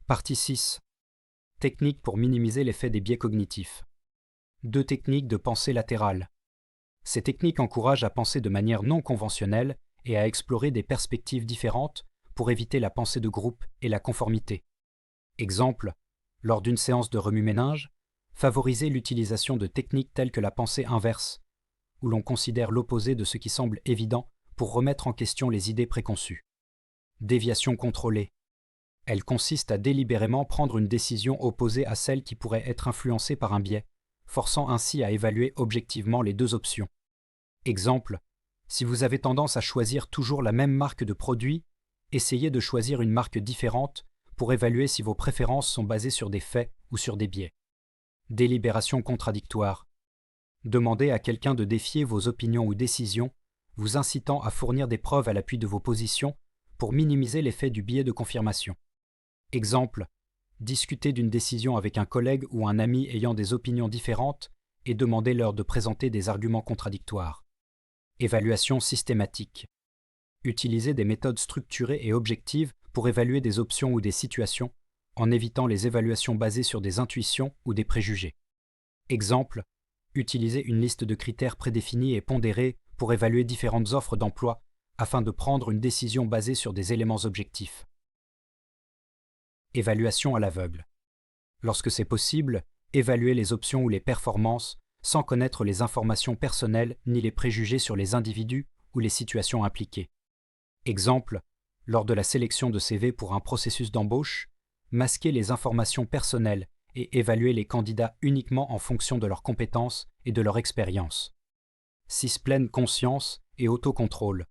Partie 6. Techniques pour minimiser l'effet des biais cognitifs. 2 techniques de pensée latérale. Ces techniques encouragent à penser de manière non conventionnelle et à explorer des perspectives différentes pour éviter la pensée de groupe et la conformité. Exemple, lors d'une séance de remue-ménage, favorisez l'utilisation de techniques telles que la pensée inverse, où l'on considère l'opposé de ce qui semble évident pour remettre en question les idées préconçues. Déviation contrôlée. Elle consiste à délibérément prendre une décision opposée à celle qui pourrait être influencée par un biais, forçant ainsi à évaluer objectivement les 2 options. Exemple, si vous avez tendance à choisir toujours la même marque de produit, essayez de choisir une marque différente pour évaluer si vos préférences sont basées sur des faits ou sur des biais. Délibération contradictoire. Demandez à quelqu'un de défier vos opinions ou décisions, vous incitant à fournir des preuves à l'appui de vos positions pour minimiser l'effet du biais de confirmation. Exemple, discutez d'une décision avec un collègue ou un ami ayant des opinions différentes et demandez-leur de présenter des arguments contradictoires. Évaluation systématique. Utilisez des méthodes structurées et objectives pour évaluer des options ou des situations, en évitant les évaluations basées sur des intuitions ou des préjugés. Exemple, utilisez une liste de critères prédéfinis et pondérés pour évaluer différentes offres d'emploi afin de prendre une décision basée sur des éléments objectifs. Évaluation à l'aveugle. Lorsque c'est possible, évaluez les options ou les performances sans connaître les informations personnelles ni les préjugés sur les individus ou les situations impliquées. Exemple, lors de la sélection de CV pour un processus d'embauche, masquez les informations personnelles et évaluez les candidats uniquement en fonction de leurs compétences et de leur expérience. 6. Pleine conscience et autocontrôle.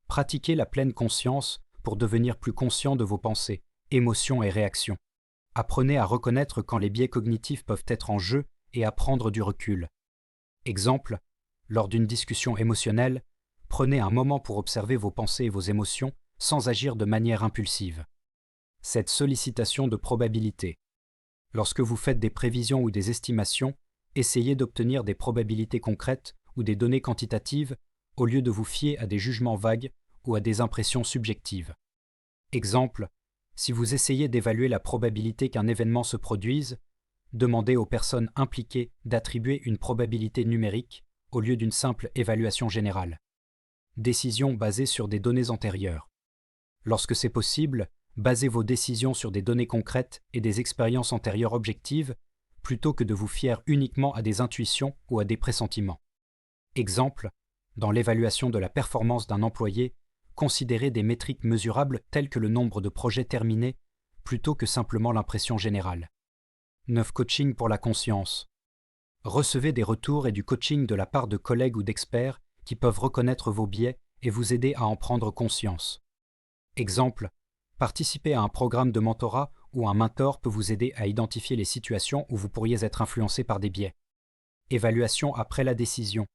Pratiquez la pleine conscience pour devenir plus conscient de vos pensées, émotions et réactions. Apprenez à reconnaître quand les biais cognitifs peuvent être en jeu et à prendre du recul. Exemple, lors d'une discussion émotionnelle, prenez un moment pour observer vos pensées et vos émotions sans agir de manière impulsive. Cette sollicitation de probabilité. Lorsque vous faites des prévisions ou des estimations, essayez d'obtenir des probabilités concrètes ou des données quantitatives au lieu de vous fier à des jugements vagues ou à des impressions subjectives. Exemple, si vous essayez d'évaluer la probabilité qu'un événement se produise, demandez aux personnes impliquées d'attribuer une probabilité numérique au lieu d'une simple évaluation générale. Décision basée sur des données antérieures. Lorsque c'est possible, basez vos décisions sur des données concrètes et des expériences antérieures objectives plutôt que de vous fier uniquement à des intuitions ou à des pressentiments. Exemple, dans l'évaluation de la performance d'un employé, considérez des métriques mesurables telles que le nombre de projets terminés plutôt que simplement l'impression générale. 9. Coaching pour la conscience. Recevez des retours et du coaching de la part de collègues ou d'experts qui peuvent reconnaître vos biais et vous aider à en prendre conscience. Exemple, participez à un programme de mentorat où un mentor peut vous aider à identifier les situations où vous pourriez être influencé par des biais. Évaluation après la décision.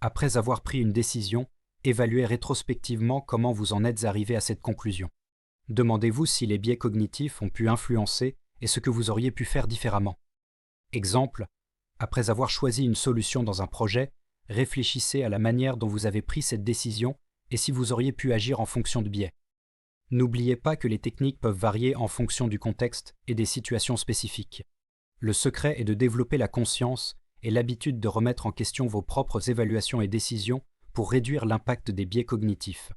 Après avoir pris une décision, évaluez rétrospectivement comment vous en êtes arrivé à cette conclusion. Demandez-vous si les biais cognitifs ont pu influencer et ce que vous auriez pu faire différemment. Exemple, après avoir choisi une solution dans un projet, réfléchissez à la manière dont vous avez pris cette décision et si vous auriez pu agir en fonction de biais. N'oubliez pas que les techniques peuvent varier en fonction du contexte et des situations spécifiques. Le secret est de développer la conscience et l'habitude de remettre en question vos propres évaluations et décisions pour réduire l'impact des biais cognitifs.